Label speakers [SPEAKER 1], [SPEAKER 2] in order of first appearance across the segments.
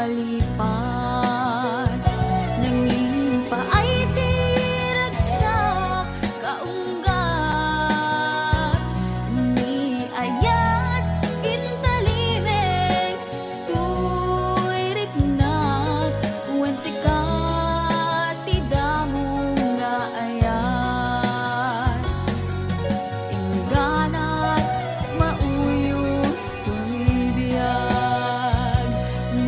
[SPEAKER 1] malipat. Nanging paay ti ragsak kaunggat, ni ayat intalimeng tuy riknak wen sikat ti damo nga ayat. Ingganat mauyos tuy biyag,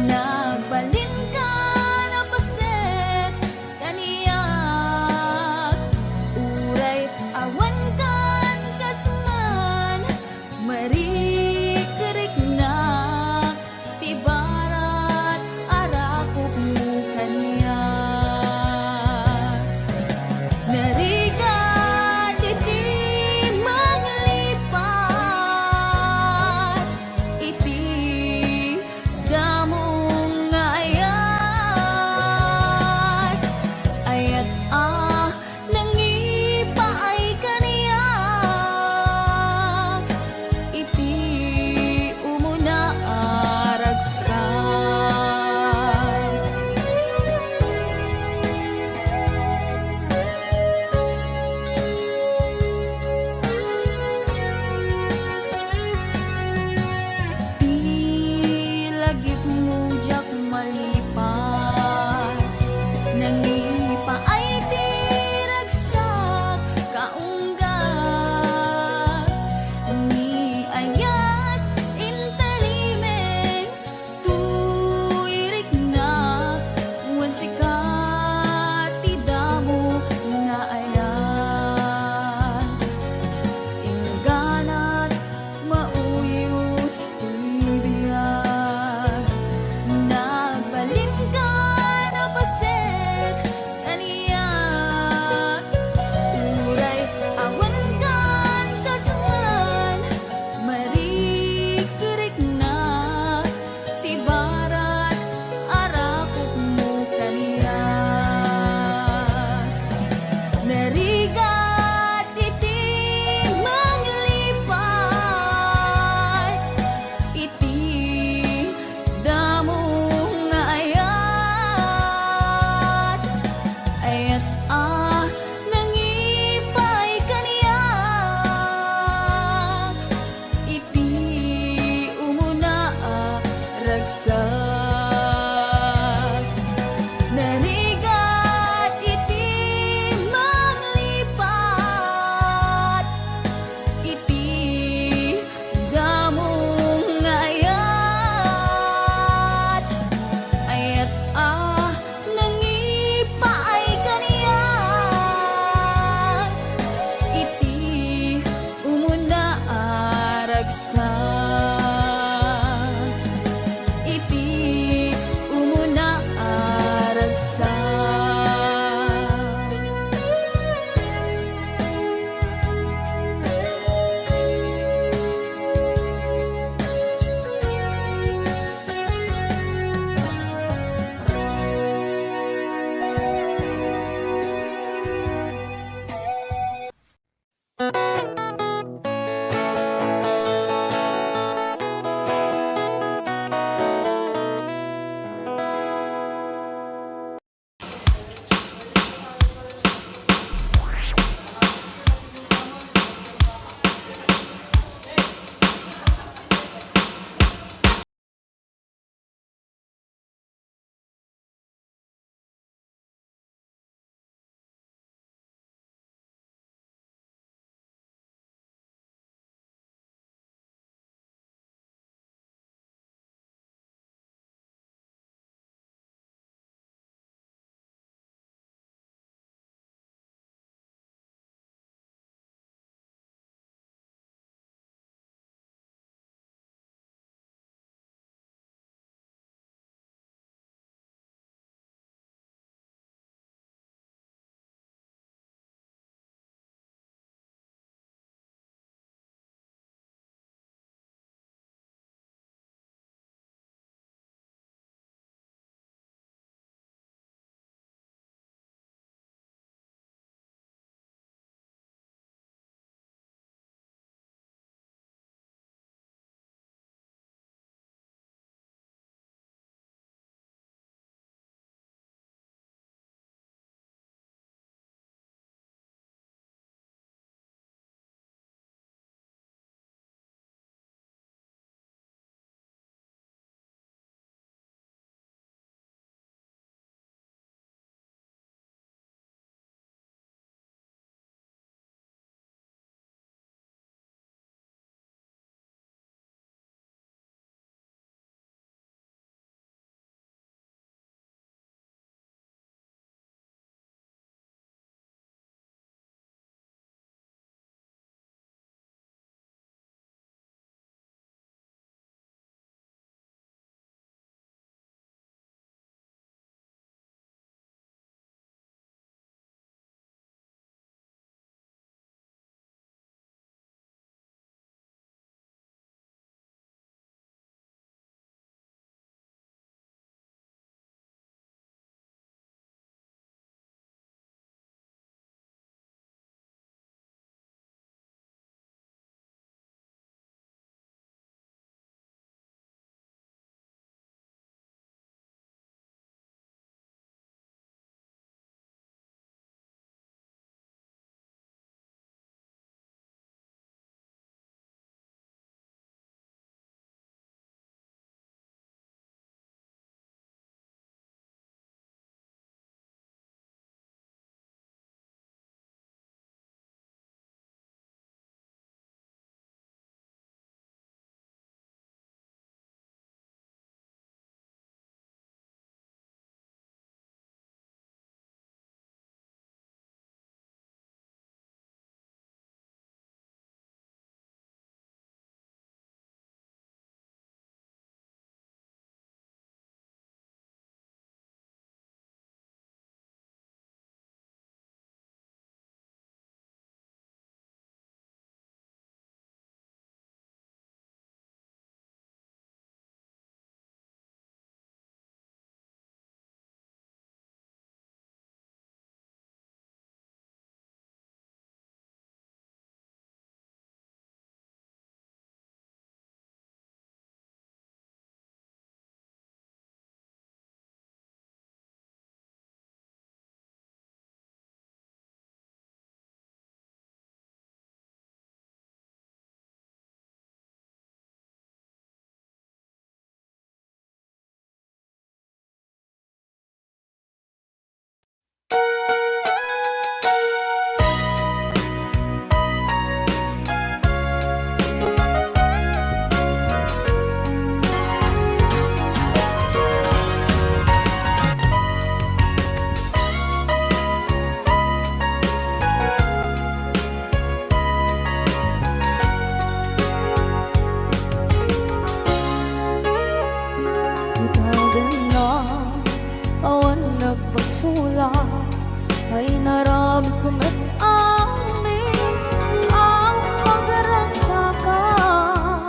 [SPEAKER 1] nagbalin ka na paset kaniyak. Uray awan kan kasman marikerik na ti barat arakop mo kaniyak. Narigat iti maglipat, iti damong nga ayat. Ayat nangipaay kaniyak, iti umuna aragsak. Ilagip mo jak malipat, nangipaay ti ragsak kaunggat, ni ayat intalimeng tuy riknak wen sikat ti damo nga ayat. Ingganat mauyos tuy biyag, nagbalin ka na paset kaniyak. Uray awan kan kasman marikerik na ti barat arakop mo kaniyak. Narigat iti maglipat, iti damong nga ayat. Ayat nangipay kaniyak, iti umuna ragsak. Narigat iti maglipat, iti damong nga ayat. Ayat nangipaay kaniyak, iti umuna aragsak. Iti umuna aragsak. nagpasula ay naramit ko met amin ang pagragsakan.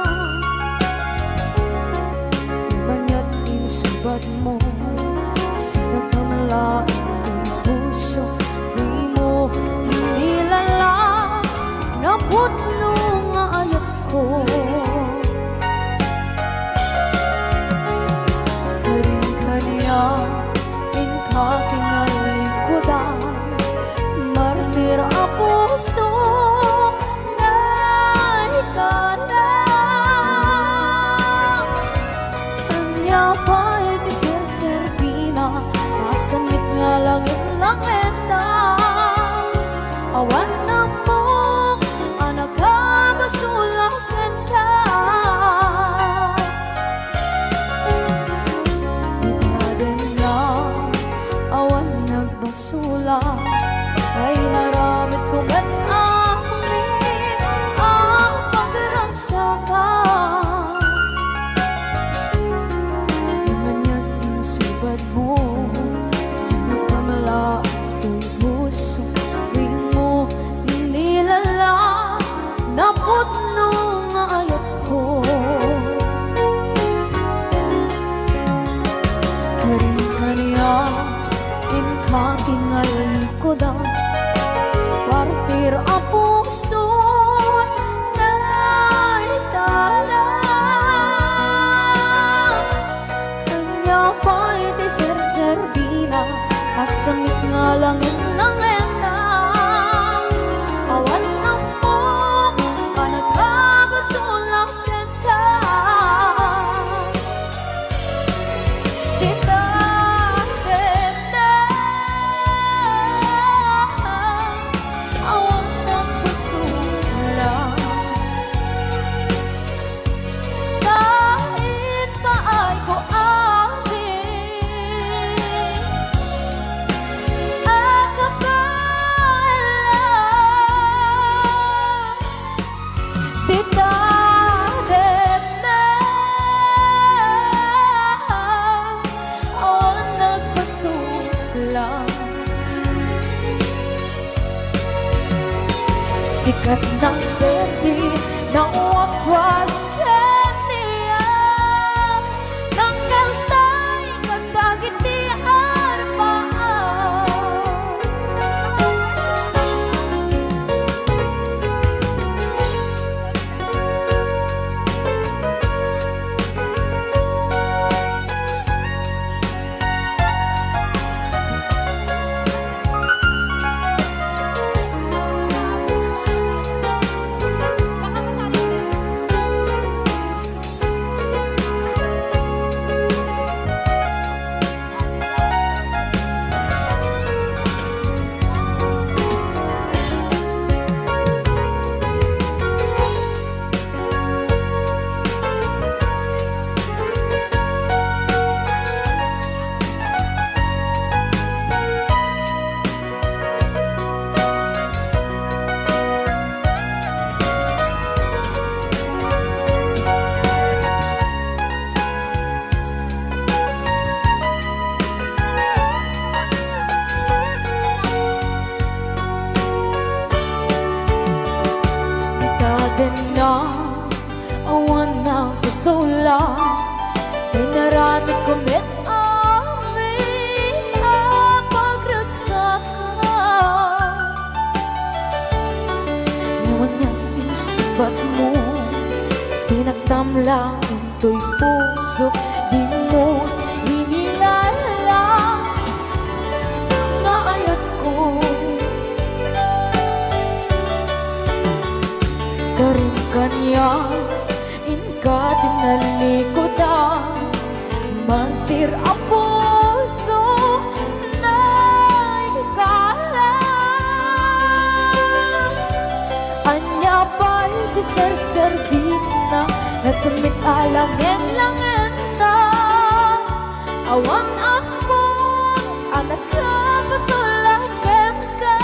[SPEAKER 1] Banya't inisubad mo, sinag na malaking ang puso, di mo inilala na putno nga ayat ko. Aking alikudan, martir ang puso na ikalang. Kanya pa'y diserservina, masamit nga langit-langit na awan na mo, anak ka masulakan ka. Basula ay naramit ko ba't amin ang pagragsakan. Ganyan insubad mo, sinapamala ang puso, di mo inilala na putno nga ayat ko. Karin-kaniya katingal ko daw, partir ang puso na ikalang. Kanya pa'y diserservina, asamit nga langit-langit na awan na mo, panagkabasulakan ka. Sikat ng berde ng waswas kaniya, ng kaltay kagdagit di arbaan. Na awan na kusula, inaramit ko met amin ang pagragsakan. Ngayon niyang isubat mo, sinagtam lang into'y puso, di mo inilala na ayat ko. Karin-kanya inka tinalikodan, mantir ang puso na ikalang. Anya pa'y diserservina, nasamit alangin-langin na awan ako, anak ka masulakan ka.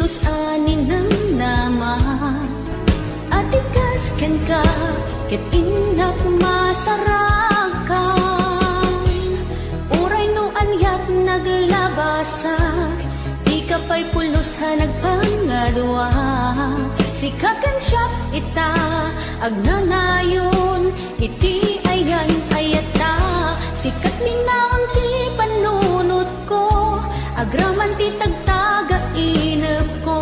[SPEAKER 2] pulos anin ng nama at ikas kan ka ket inna pumasarakan uray no anyat naglabasak di ka pa'y pulos ha nagpangadwa sikakan siya ita agnanayon iti ayan ayata sikat minaon ti panunot ko agraman ti tagtaga inep ko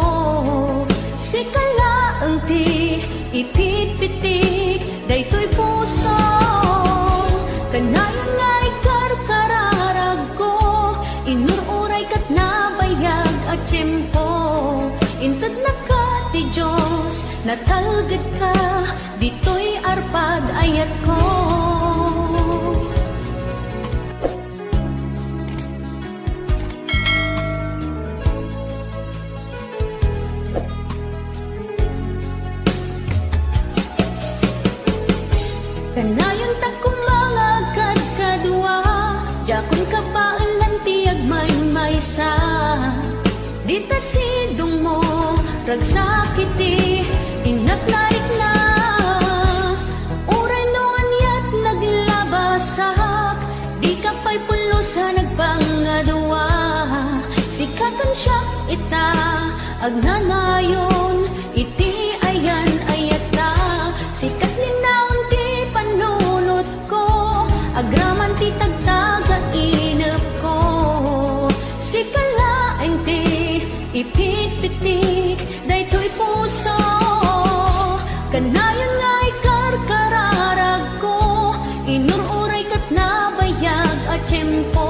[SPEAKER 2] sikalaeng ti ipit-pitik daytoy puso kanayon nga ikarkararag ko inururay kat nabayag at tiyempo inted na ka ti Diyos natalged ka ditoy arpad ayat ko. Kanayon ta kumangagad kadwa jakon kapailan tiyag maysa dita sidong mo ragsakiti inatlarik na uray no anyat naglabasak di ka pa'y pulos ha nagpangadwa sikatan siya ita agnanayon iti ayan ayata sikat ninaon ti panunot ko agraman ti tagtaga inep ko sikalaeng ti ipit-pitik daytoy puso kanayon nga ikarkararag ko inururay kat nabayag at tiyempo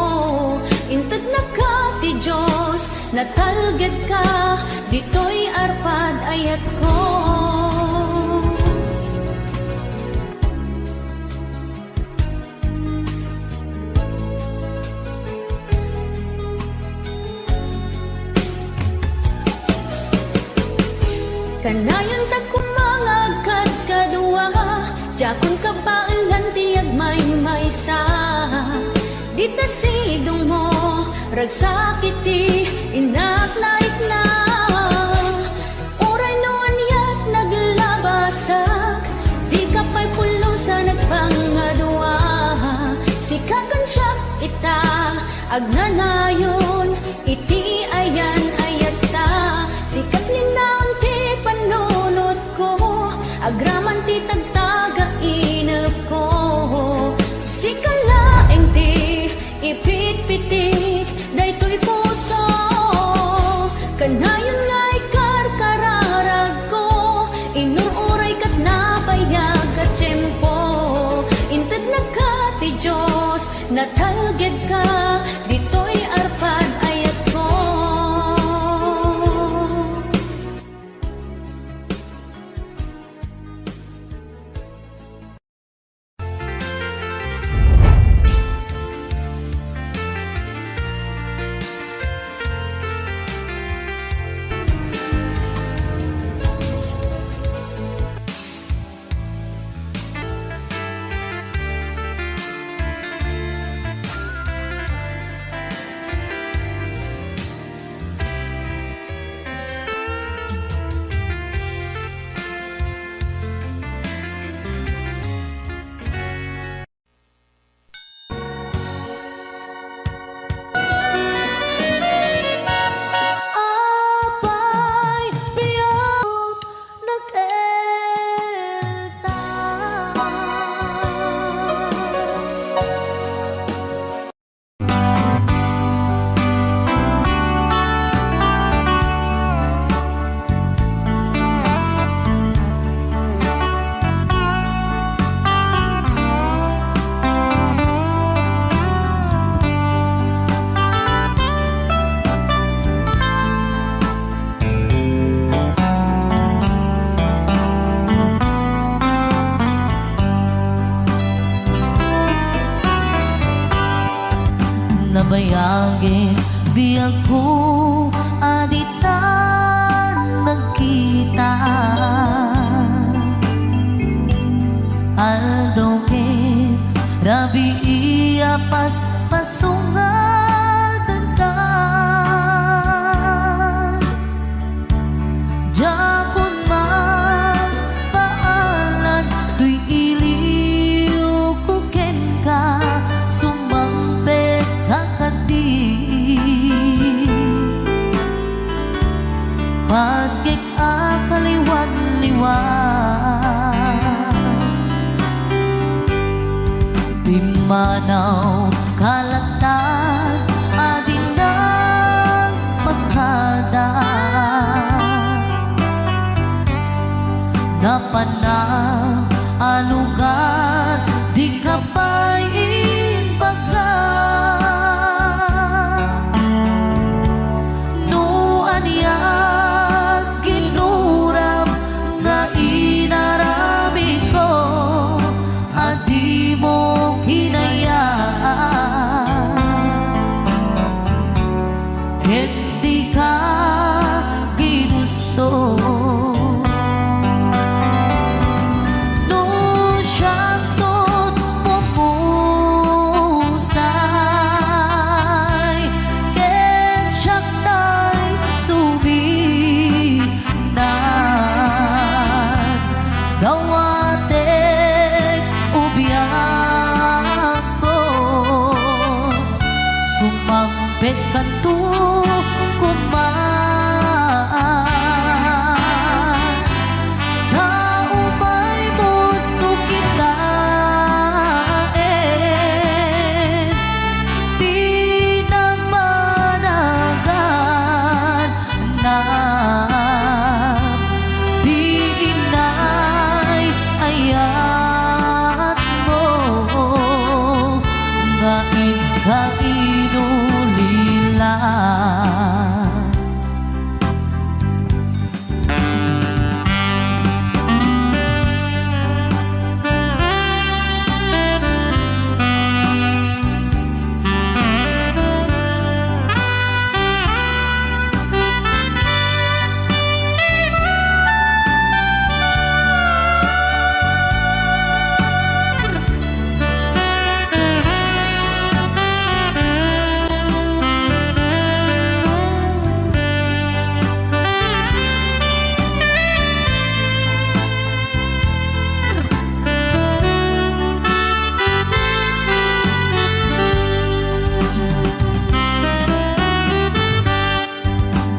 [SPEAKER 2] inted na ka ti Diyos natalged ka ditoy arpad ayat ko. Kanayon ta kumangagad kadwa jakon kapailan tiyag maysa dita sidong mo ragsakiti inatlaik na uray no anyat naglabasak di ka pa'y pulos ha nagpangadwa sikakan siya ita agnanayon iti ayan ayata sikat ninaon ti panunot ko agraman ti tagtaga inep ko sikalaeng ti ipit-pitik daytoy puso kanayon nga ikarkararag ko inururay kat nabayag at tiyempo inted na ka ti Diyos natalged ka ditoy arpad ayat ko.
[SPEAKER 3] nabayagin biyag ko aditan nagkita aldaw ke rabi iya pas pasungan panaw kalatan adin ng pagkadaan napanang alugar di ka pa'y baga no aniyag ginuram nga inarami ko adi mo hinayaan hindi ka ginusto Gawatek ubiyak ko sumampit kanto kumaan na umay mundo kita di nagmanagan na ayat mo nga ikainulila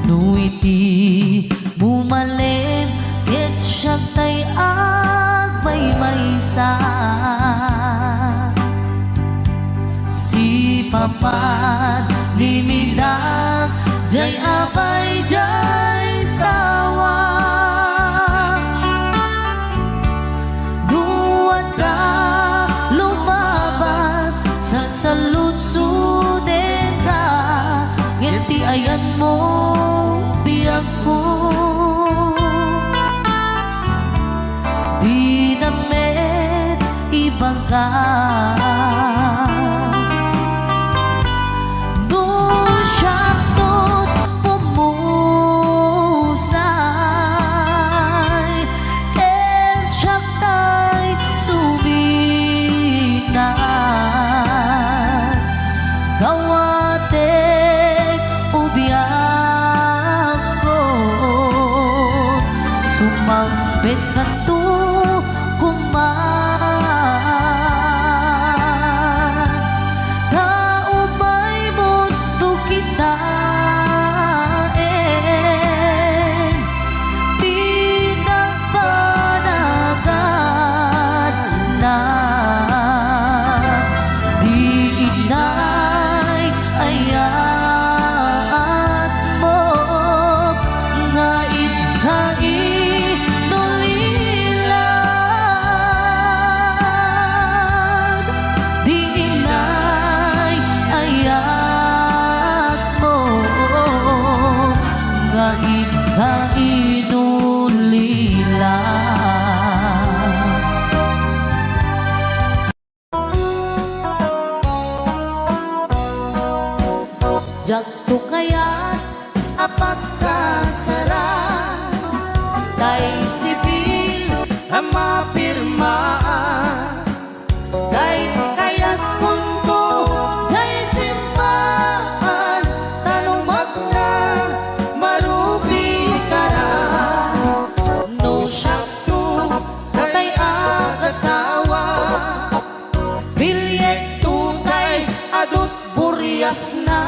[SPEAKER 3] Nuiti bumalim ket siya tay agmaymaysa si papat limidak jay abay jay tawa duwat ka lumabas sa saludsuden ka ngiti ayan mo aku di namet ibangga no syatot pumusay ken syaktay suminan gawatek ubiyak sumampit kanto kumaan na umay mundo kita di nagpanagan na di inay ayat mo nga ikain kainulila jagto kaya't apat kasaran tay sibil ang mapirmaan tay kaya't kunto jay simbahan tanumak na marubi kara no syakto tay agasawa bilyet tutay adut buryas na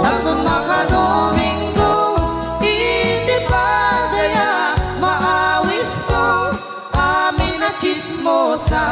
[SPEAKER 3] ang mga Domingo hindi pa kaya maawis ko amin na chismosa.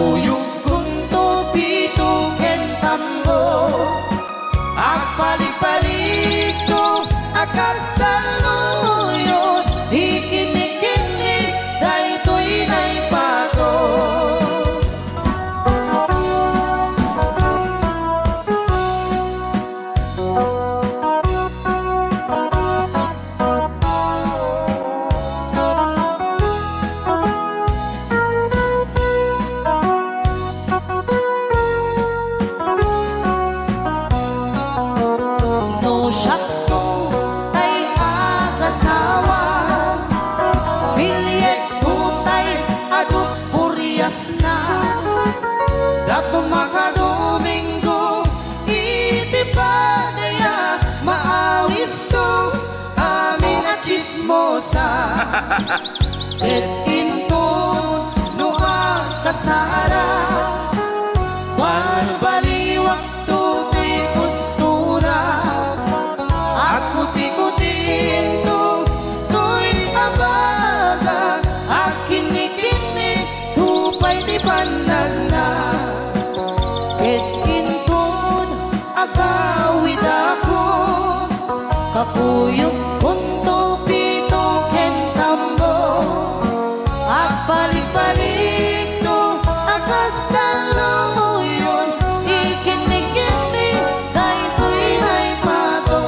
[SPEAKER 4] Kakuyog kong tupito ken tambo Agpalik-palik to akas taluyot Ikinik-inik daytoy nay pato
[SPEAKER 2] No syakto tay agasawa
[SPEAKER 4] Bilyet tutay agut purias na Dato makadomingo iti padaya Maawis ko amin at chismosa Et inton no kasara Baliwak tuti kustura At kuti-kutin to To'y abaga At kinikinig Tupay di pandan na Et inton agawid ako Kakuyog punto pito ken tambo At balik-balik to akas taluyon Ikinig-inig daytoy nay pato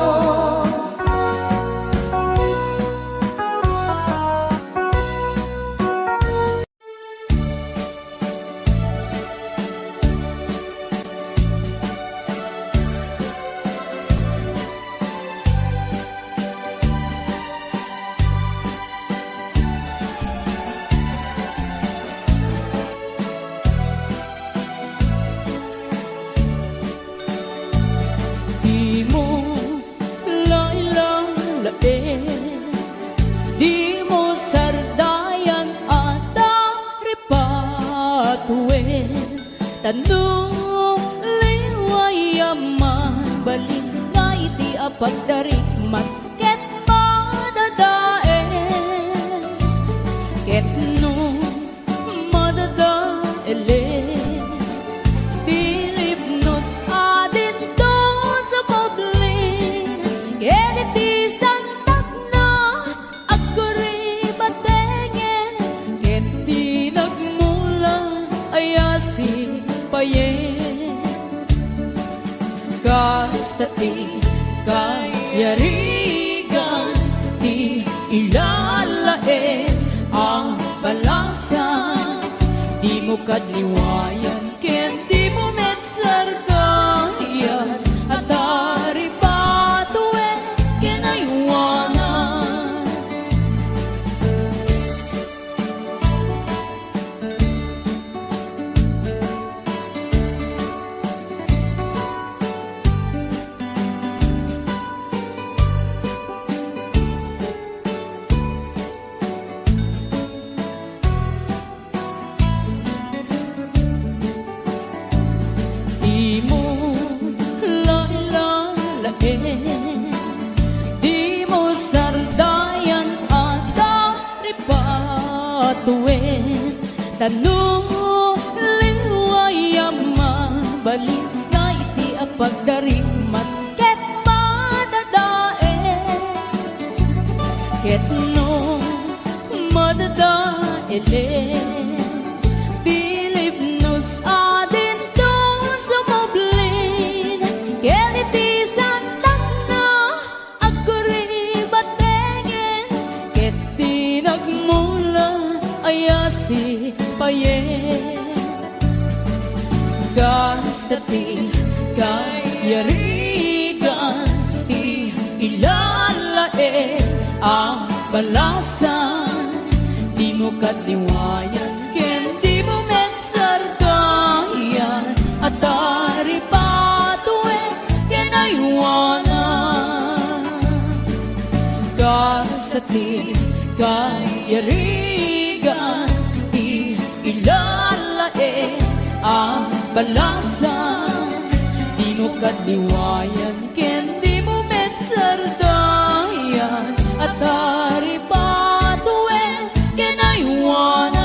[SPEAKER 1] Di mo lailalain, di mo sardayan at aripatuin. Tanong liwayaman, balik nga iti apagdarik ket madadain. Ket no madadaelin, Pilipnos adin doon sa publik Editi santak na aguri batengen Kenti nagmula ayasi payen Kastati kayarigan Ti ilalain ang balasan Di mo kadliwayan ken di mo metsardayan At aripatuin ken aywanan Di mo lailalain, di mo sardayan at aripatuin. Tanong liwayaman, balik nga iti apagdariman ket madadain. Ket no madadaelin, Pilipnos adin doon sa moblin Ken iti santak na aguri batengen Ket di nagmula ayasi payen Gastati kayarigan Ti ilalain ang balasan Di mo kadliwayan ken di mo metsardayan At aripatuin ken aywanan Gastati kayarigan Ti ilalain ang balasan Di mo kadliwayan ken di mo metsardayan At aripatuin ken aywanan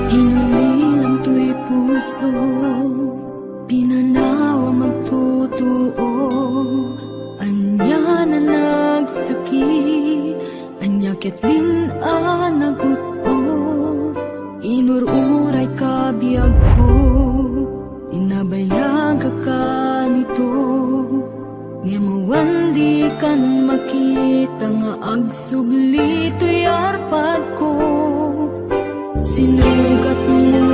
[SPEAKER 2] Inulilang to'y puso, pinanawa magtutuo. Anya na nagsakit, anya ketlin naguto. Inururay kabiyag ko, tinabayag ka nito. Nga mawandi kan makita nga agsubli to'y arpad ko. Sinugat mo